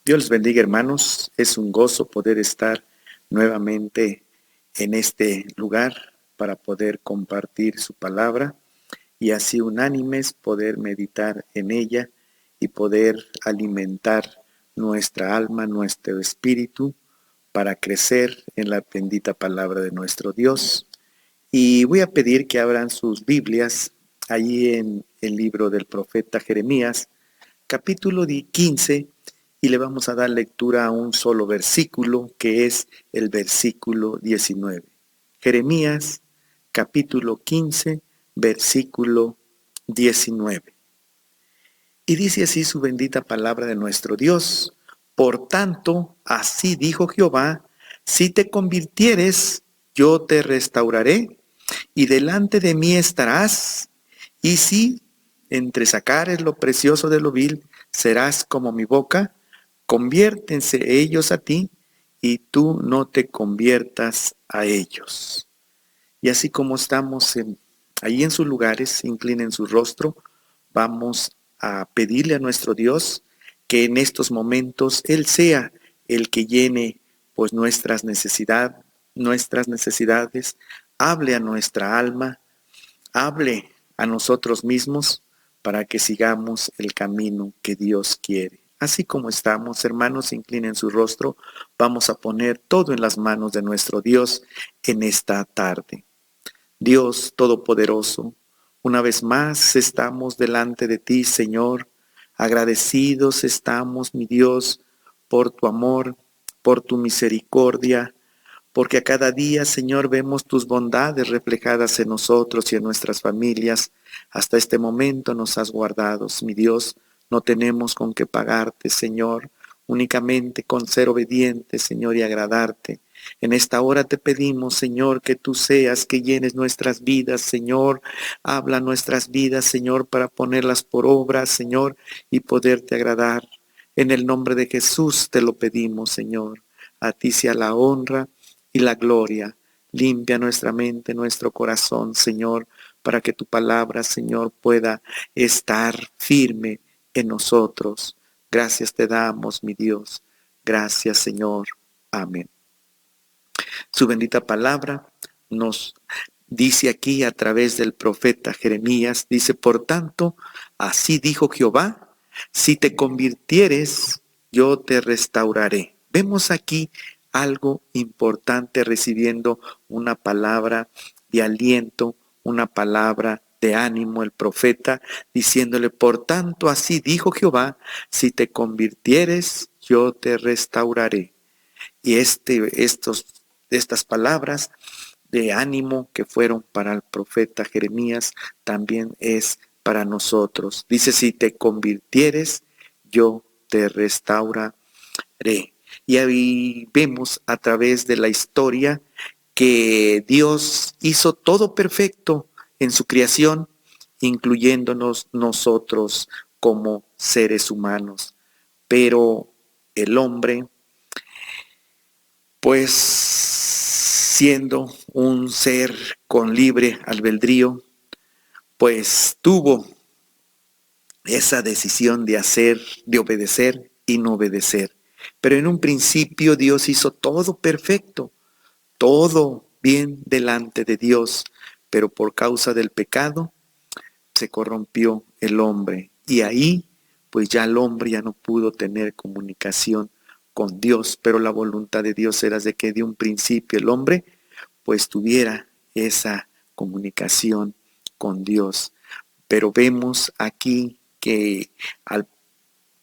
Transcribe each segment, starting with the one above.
Dios les bendiga, hermanos. Es un gozo poder estar nuevamente en este lugar para poder compartir su palabra y así unánimes poder meditar en ella y poder alimentar nuestra alma, nuestro espíritu para crecer en la bendita palabra de nuestro Dios. Y voy a pedir que abran sus Biblias allí en el libro del profeta Jeremías, capítulo 15, y le vamos a dar lectura a un solo versículo, que es el versículo 19. Jeremías, capítulo 15, versículo 19. Y dice así su bendita palabra de nuestro Dios: Por tanto, así dijo Jehová, si te convirtieres, yo te restauraré, y delante de mí estarás, y si entresacares lo precioso de lo vil, serás como mi boca. Conviértense ellos a ti, y tú no te conviertas a ellos. Y así como estamos ahí en sus lugares, inclinen su rostro, vamos a pedirle a nuestro Dios que en estos momentos Él sea el que llene pues nuestras necesidades, hable a nuestra alma, hable a nosotros mismos para que sigamos el camino que Dios quiere. Así como estamos, hermanos, inclinen su rostro, vamos a poner todo en las manos de nuestro Dios en esta tarde. Dios Todopoderoso, una vez más estamos delante de ti, Señor. Agradecidos estamos, mi Dios, por tu amor, por tu misericordia, porque a cada día, Señor, vemos tus bondades reflejadas en nosotros y en nuestras familias. Hasta este momento nos has guardado, mi Dios. No tenemos con qué pagarte, Señor, únicamente con ser obedientes, Señor, y agradarte. En esta hora te pedimos, Señor, que tú seas, que llenes nuestras vidas, Señor. Habla nuestras vidas, Señor, para ponerlas por obra, Señor, y poderte agradar. En el nombre de Jesús te lo pedimos, Señor. A ti sea la honra y la gloria. Limpia nuestra mente, nuestro corazón, Señor, para que tu palabra, Señor, pueda estar firme en nosotros. Gracias te damos, mi Dios. Gracias, Señor. Amén. Su bendita palabra nos dice aquí a través del profeta Jeremías, dice: por tanto, así dijo Jehová, si te convirtieres, yo te restauraré. Vemos aquí algo importante, recibiendo una palabra de aliento, una palabra de ánimo, el profeta diciéndole: por tanto, así dijo Jehová, si te convirtieres, yo te restauraré. Y estas palabras de ánimo que fueron para el profeta Jeremías también es para nosotros. Dice: si te convirtieres, yo te restauraré. Y ahí vemos a través de la historia que Dios hizo todo perfecto en su creación, incluyéndonos nosotros como seres humanos. Pero el hombre, pues siendo un ser con libre albedrío, pues tuvo esa decisión de hacer, de obedecer y no obedecer. Pero en un principio Dios hizo todo perfecto, todo bien delante de Dios, pero por causa del pecado se corrompió el hombre. Y ahí, pues ya el hombre ya no pudo tener comunicación con Dios, pero la voluntad de Dios era de que de un principio el hombre pues tuviera esa comunicación con Dios. Pero vemos aquí que al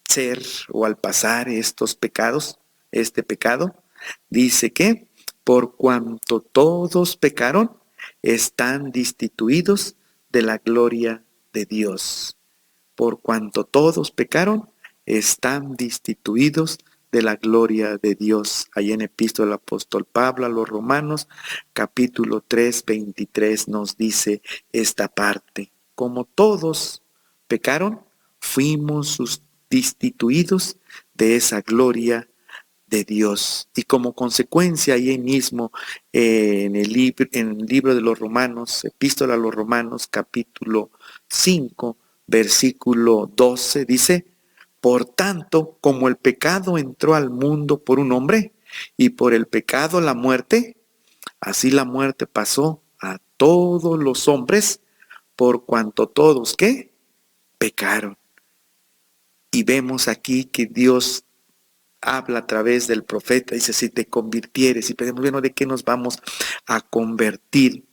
ser o al pasar estos pecados, este pecado, dice que por cuanto todos pecaron, están destituidos de la gloria de Dios. Por cuanto todos pecaron, están destituidos de la gloria de Dios. Ahí en Epístola del apóstol Pablo a los Romanos, capítulo 3, 23, nos dice esta parte: como todos pecaron, fuimos destituidos de esa gloria de Dios. Y como consecuencia, ahí mismo en el libro de los Romanos, Epístola a los Romanos, capítulo 5, versículo 12, dice: Por tanto, como el pecado entró al mundo por un hombre, y por el pecado la muerte, así la muerte pasó a todos los hombres, por cuanto todos, ¿qué? Pecaron. Y vemos aquí que Dios habla a través del profeta, dice, si te convirtieres, y pedimos, bueno, ¿de qué nos vamos a convertir?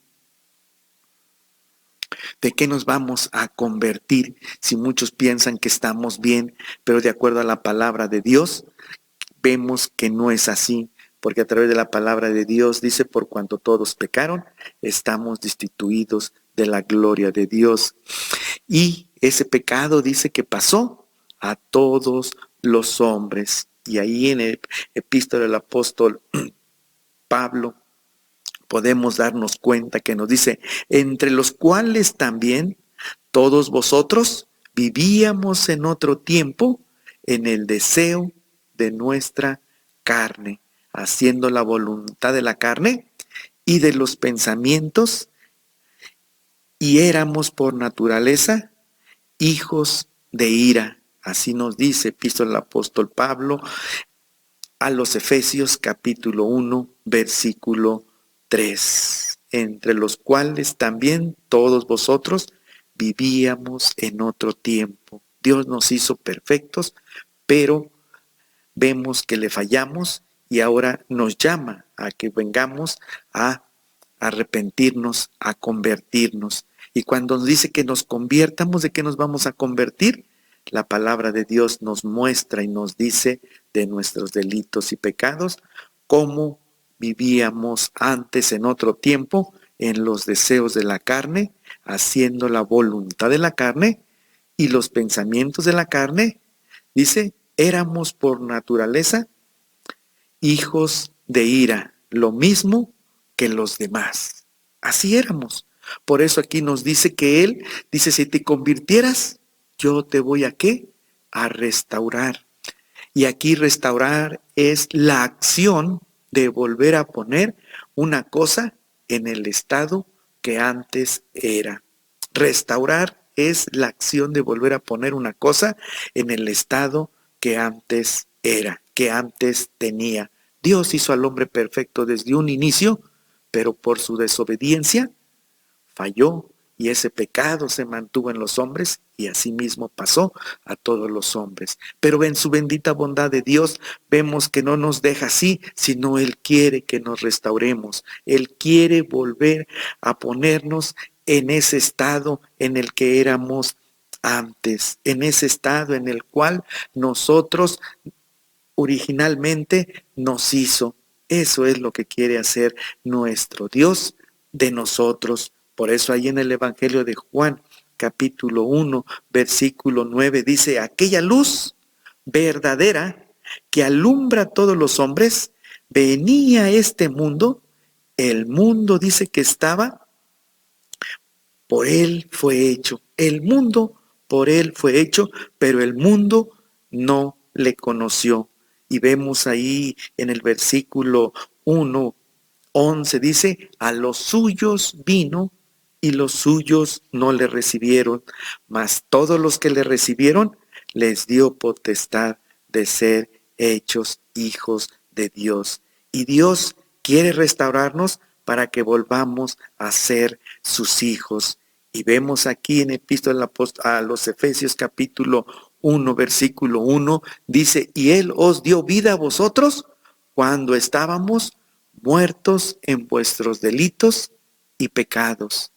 ¿De qué nos vamos a convertir si muchos piensan que estamos bien, pero de acuerdo a la palabra de Dios, vemos que no es así? Porque a través de la palabra de Dios dice, por cuanto todos pecaron, estamos destituidos de la gloria de Dios. Y ese pecado dice que pasó a todos los hombres. Y ahí en el epístola del apóstol Pablo podemos darnos cuenta que nos dice, entre los cuales también todos vosotros vivíamos en otro tiempo en el deseo de nuestra carne, haciendo la voluntad de la carne y de los pensamientos, y éramos por naturaleza hijos de ira. Así nos dice epístola del apóstol Pablo a los Efesios capítulo 1, versículo 3, entre los cuales también todos vosotros vivíamos en otro tiempo. Dios nos hizo perfectos, pero vemos que le fallamos y ahora nos llama a que vengamos a arrepentirnos, a convertirnos. Y cuando nos dice que nos conviertamos, ¿de qué nos vamos a convertir? La palabra de Dios nos muestra y nos dice de nuestros delitos y pecados, cómo vivíamos antes en otro tiempo, en los deseos de la carne, haciendo la voluntad de la carne y los pensamientos de la carne. Dice, éramos por naturaleza hijos de ira, lo mismo que los demás. Así éramos. Por eso aquí nos dice que Él dice, si te convirtieras, yo te voy a ¿qué? A restaurar. Y aquí restaurar es la acción de volver a poner una cosa en el estado que antes era. Restaurar es la acción de volver a poner una cosa en el estado que antes era, que antes tenía. Dios hizo al hombre perfecto desde un inicio, pero por su desobediencia falló y ese pecado se mantuvo en los hombres y asimismo pasó a todos los hombres. Pero en su bendita bondad de Dios vemos que no nos deja así, sino Él quiere que nos restauremos. Él quiere volver a ponernos en ese estado en el que éramos antes, en ese estado en el cual nosotros originalmente nos hizo. Eso es lo que quiere hacer nuestro Dios de nosotros. Por eso ahí en el Evangelio de Juan, capítulo 1, versículo 9, dice, aquella luz verdadera que alumbra a todos los hombres, venía a este mundo. El mundo dice que estaba, por Él fue hecho. El mundo por Él fue hecho, pero el mundo no le conoció. Y vemos ahí en el versículo 1, 11, dice, a los suyos vino y los suyos no le recibieron, mas todos los que le recibieron les dio potestad de ser hechos hijos de Dios. Y Dios quiere restaurarnos para que volvamos a ser sus hijos. Y vemos aquí en Epístola a los Efesios capítulo 1, versículo 1, dice, y Él os dio vida a vosotros cuando estábamos muertos en vuestros delitos y pecados.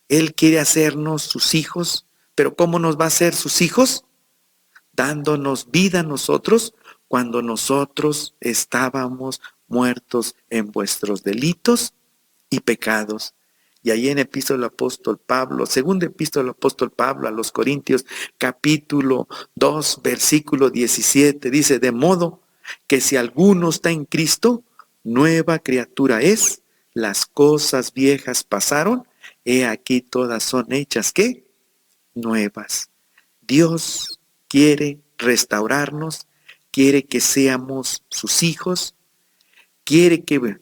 Él quiere hacernos sus hijos, pero ¿cómo nos va a hacer sus hijos? Dándonos vida a nosotros cuando nosotros estábamos muertos en vuestros delitos y pecados. Y ahí en epístola del apóstol Pablo, segunda epístola del apóstol Pablo a los Corintios, capítulo 2, versículo 17, dice, de modo que si alguno está en Cristo, nueva criatura es, las cosas viejas pasaron, he aquí todas son hechas, ¿qué? Nuevas. Dios quiere restaurarnos, quiere que seamos sus hijos, quiere que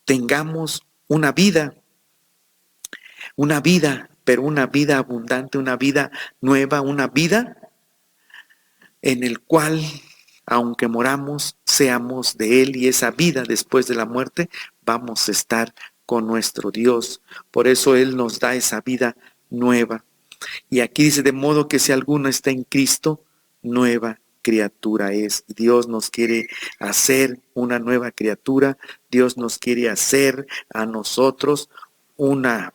tengamos una vida, pero una vida abundante, una vida nueva, una vida en el cual, aunque moramos, seamos de Él, y esa vida después de la muerte, vamos a estar con nuestro Dios. Por eso Él nos da esa vida nueva. Y aquí dice, de modo que si alguno está en Cristo, nueva criatura es. Dios nos quiere hacer una nueva criatura. Dios nos quiere hacer a nosotros una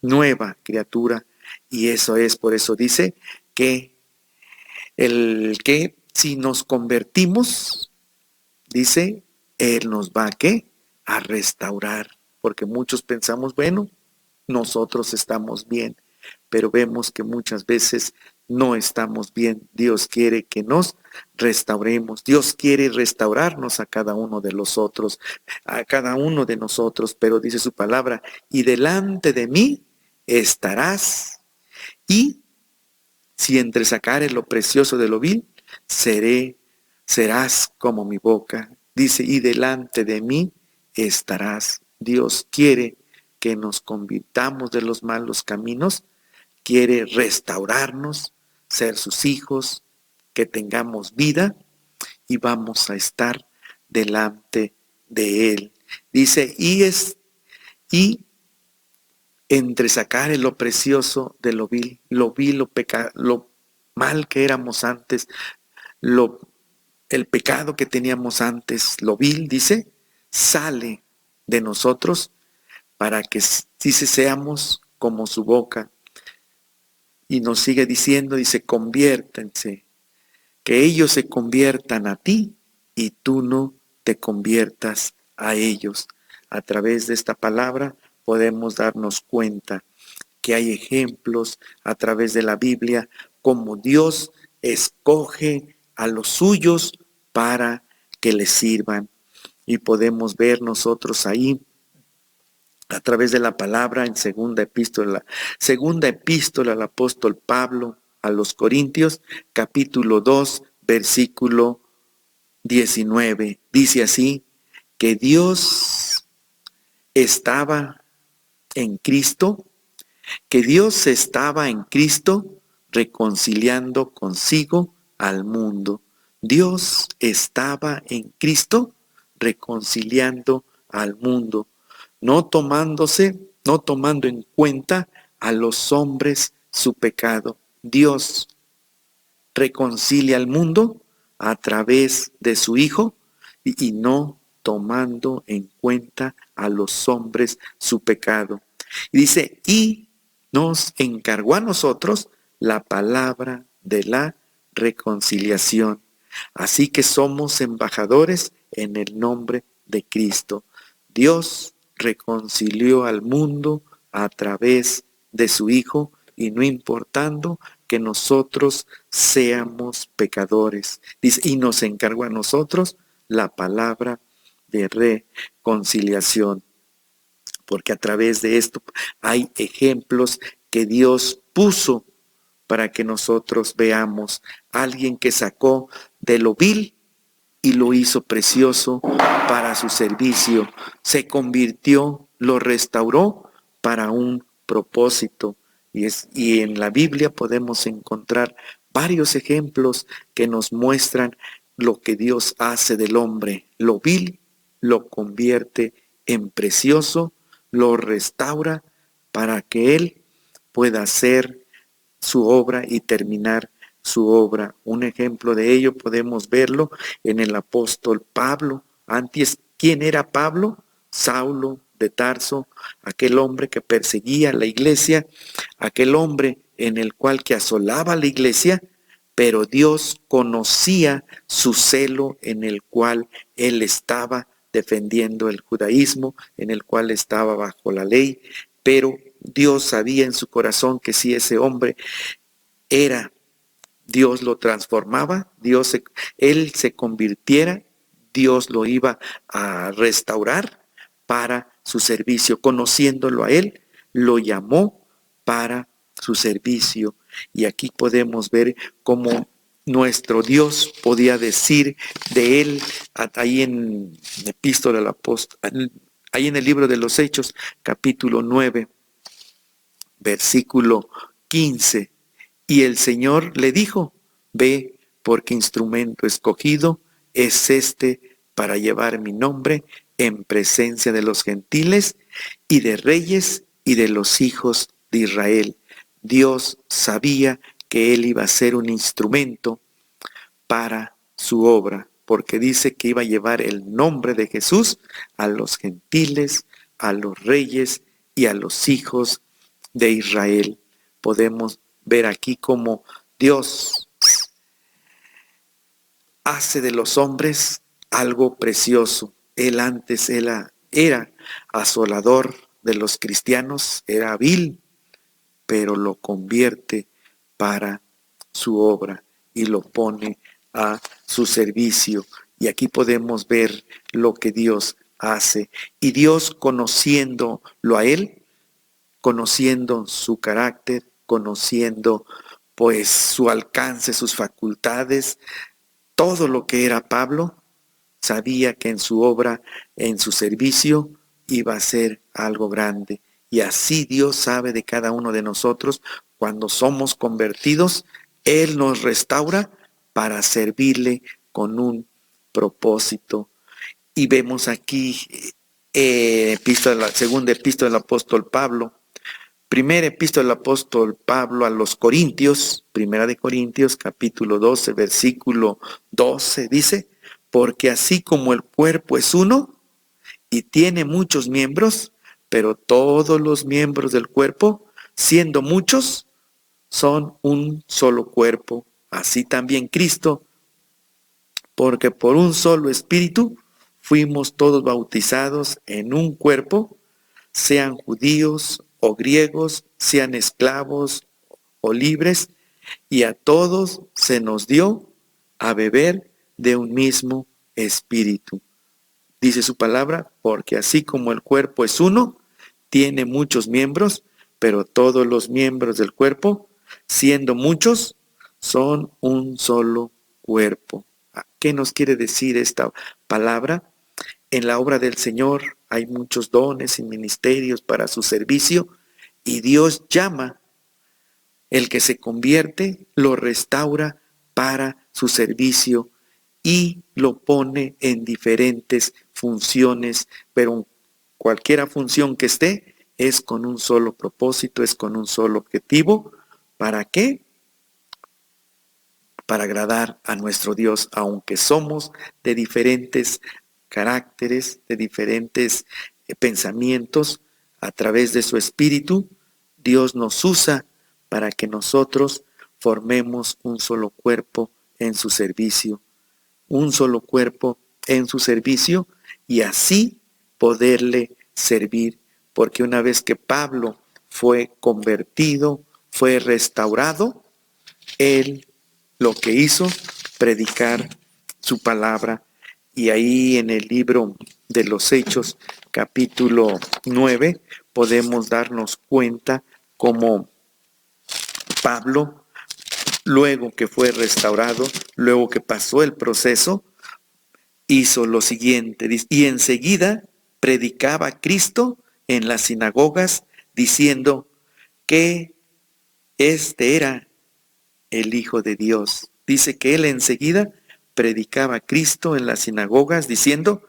nueva criatura. Y eso es, por eso dice que el que si nos convertimos, dice, Él nos va ¿qué? A restaurar. Porque muchos pensamos, bueno, nosotros estamos bien, pero vemos que muchas veces no estamos bien. Dios quiere que nos restauremos. Dios quiere restaurarnos a cada uno de los otros, a cada uno de nosotros, pero dice su palabra, y delante de mí estarás, y si entresacares lo precioso de lo vil, serás como mi boca. Dice, y delante de mí estarás. Dios quiere que nos convirtamos de los malos caminos, quiere restaurarnos, ser sus hijos, que tengamos vida y vamos a estar delante de Él. Dice, y entresacar lo precioso de lo vil, lo mal que éramos antes, el pecado que teníamos antes, lo vil, dice, sale de nosotros para que, dice, seamos como su boca. Y nos sigue diciendo, dice, conviértense, que ellos se conviertan a ti y tú no te conviertas a ellos. A través de esta palabra podemos darnos cuenta que hay ejemplos a través de la Biblia como Dios escoge a los suyos para que les sirvan. Y podemos ver nosotros ahí a través de la palabra en segunda epístola al apóstol Pablo a los Corintios, capítulo 2, versículo 19. Dice así, que Dios estaba en Cristo, que Dios estaba en Cristo reconciliando consigo al mundo. Dios estaba en Cristo reconciliando al mundo, no tomando en cuenta a los hombres su pecado. Dios reconcilia al mundo a través de su Hijo y no tomando en cuenta a los hombres su pecado. Y dice, y nos encargó a nosotros la palabra de la reconciliación. Así que somos embajadores en el nombre de Cristo. Dios reconcilió al mundo a través de su Hijo y no importando que nosotros seamos pecadores. Dice, y nos encargó a nosotros la palabra de reconciliación. Porque a través de esto hay ejemplos que Dios puso para que nosotros veamos. Alguien que sacó de lo vil y lo hizo precioso para su servicio. Se convirtió, lo restauró para un propósito. Y en la Biblia podemos encontrar varios ejemplos que nos muestran lo que Dios hace del hombre. Lo vil lo convierte en precioso, lo restaura para que Él pueda hacer su obra y terminar su obra. Un ejemplo de ello podemos verlo en el apóstol Pablo. Antes, ¿quién era Pablo? Saulo de Tarso, aquel hombre que perseguía la iglesia, aquel hombre en el cual que asolaba la iglesia, pero Dios conocía su celo en el cual él estaba defendiendo el judaísmo, en el cual estaba bajo la ley, pero Dios sabía en su corazón que si ese hombre era, Dios lo transformaba, él se convirtiera, Dios lo iba a restaurar para su servicio. Conociéndolo a él, lo llamó para su servicio. Y aquí podemos ver cómo nuestro Dios podía decir de él, ahí en Epístola al Apóstol, ahí en el libro de los Hechos, capítulo 9, versículo 15. Y el Señor le dijo, ve, porque instrumento escogido es este para llevar mi nombre en presencia de los gentiles y de reyes y de los hijos de Israel. Dios sabía que él iba a ser un instrumento para su obra, porque dice que iba a llevar el nombre de Jesús a los gentiles, a los reyes y a los hijos de Israel. Podemos ver aquí cómo Dios hace de los hombres algo precioso. Él antes era asolador de los cristianos, era vil, pero lo convierte para su obra y lo pone a su servicio. Y aquí podemos ver lo que Dios hace. Y Dios, conociéndolo a él, conociendo su carácter, conociendo pues su alcance, sus facultades, todo lo que era Pablo, sabía que en su obra, en su servicio, iba a ser algo grande. Y así Dios sabe de cada uno de nosotros. Cuando somos convertidos, Él nos restaura para servirle con un propósito. Y vemos aquí segunda epístola del apóstol Pablo. Primera epístola del apóstol Pablo a los Corintios, primera de Corintios, capítulo 12, versículo 12, dice: porque así como el cuerpo es uno y tiene muchos miembros, pero todos los miembros del cuerpo, siendo muchos, son un solo cuerpo. Así también Cristo, porque por un solo espíritu fuimos todos bautizados en un cuerpo, sean judíos o griegos, sean esclavos o libres, y a todos se nos dio a beber de un mismo espíritu. Dice su palabra, porque así como el cuerpo es uno, tiene muchos miembros, pero todos los miembros del cuerpo, siendo muchos, son un solo cuerpo. ¿Qué nos quiere decir esta palabra? En la obra del Señor hay muchos dones y ministerios para su servicio, y Dios llama, el que se convierte, lo restaura para su servicio y lo pone en diferentes funciones, pero cualquiera función que esté es con un solo propósito, es con un solo objetivo. ¿Para qué? Para agradar a nuestro Dios, aunque somos de diferentes caracteres, de diferentes pensamientos. A través de su espíritu, Dios nos usa para que nosotros formemos un solo cuerpo en su servicio, un solo cuerpo en su servicio, y así poderle servir. Porque una vez que Pablo fue convertido, fue restaurado, él lo que hizo, predicar su palabra. Y ahí en el libro de los Hechos, capítulo 9, podemos darnos cuenta cómo Pablo, luego que fue restaurado, luego que pasó el proceso, hizo lo siguiente: y enseguida predicaba a Cristo en las sinagogas, diciendo que este era el Hijo de Dios. Dice que él enseguida predicaba a Cristo en las sinagogas, diciendo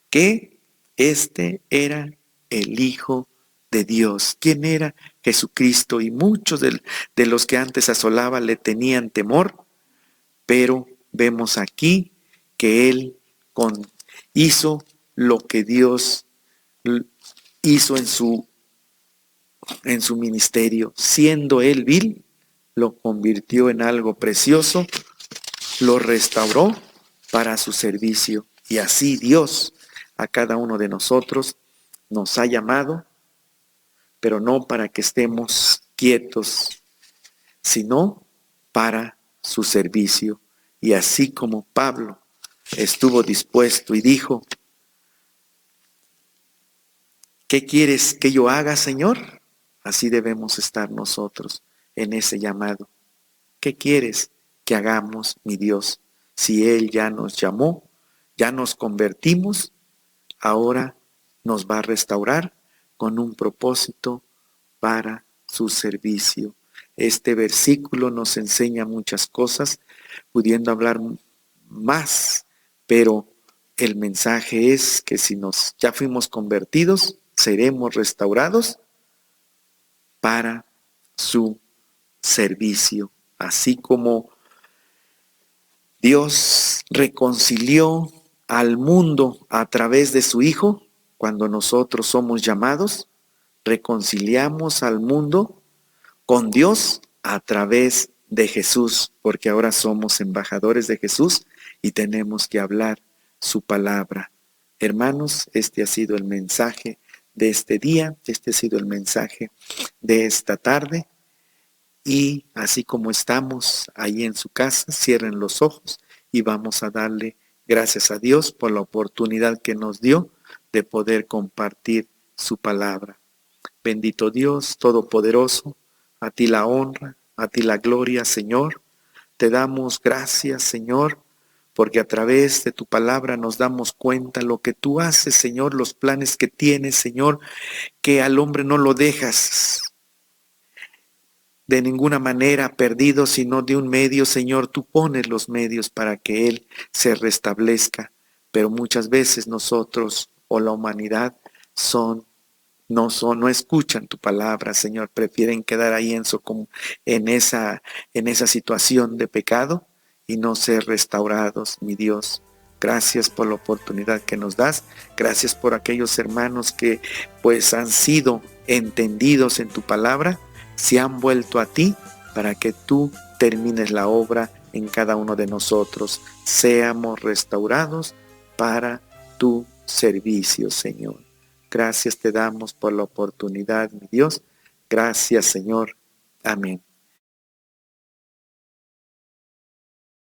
que este era el Hijo de Dios. ¿Quién era? Jesucristo. Y muchos de los que antes asolaba le tenían temor, pero vemos aquí que él hizo lo que Dios hizo en su ministerio. Siendo él vil, lo convirtió en algo precioso, lo restauró para su servicio. Y así Dios a cada uno de nosotros nos ha llamado, pero no para que estemos quietos, sino para su servicio. Y así como Pablo estuvo dispuesto y dijo: ¿qué quieres que yo haga, Señor? Así debemos estar nosotros en ese llamado. ¿Qué quieres que hagamos, mi Dios? Si Él ya nos llamó, ya nos convertimos, ahora nos va a restaurar con un propósito para su servicio. Este versículo nos enseña muchas cosas, pudiendo hablar más, pero el mensaje es que si ya fuimos convertidos, seremos restaurados para su servicio, así como Dios reconcilió al mundo a través de su Hijo. Cuando nosotros somos llamados, reconciliamos al mundo con Dios a través de Jesús, porque ahora somos embajadores de Jesús y tenemos que hablar su palabra. Hermanos, este ha sido el mensaje de este día, este ha sido el mensaje de esta tarde. Y así como estamos ahí en su casa, cierren los ojos y vamos a darle gracias a Dios por la oportunidad que nos dio de poder compartir su palabra. Bendito Dios Todopoderoso, a ti la honra, a ti la gloria, Señor. Te damos gracias, Señor, porque a través de tu palabra nos damos cuenta lo que tú haces, Señor, los planes que tienes, Señor, que al hombre no lo dejas de ninguna manera perdido, sino de un medio, Señor. Tú pones los medios para que Él se restablezca, pero muchas veces nosotros o la humanidad no escuchan tu palabra, Señor, prefieren quedar ahí en esa situación de pecado y no ser restaurados, mi Dios. Gracias por la oportunidad que nos das, gracias por aquellos hermanos que pues han sido entendidos en tu palabra, se han vuelto a ti para que tú termines la obra en cada uno de nosotros, seamos restaurados para tu servicio, Señor. Gracias te damos por la oportunidad, mi Dios. Gracias, Señor. Amén.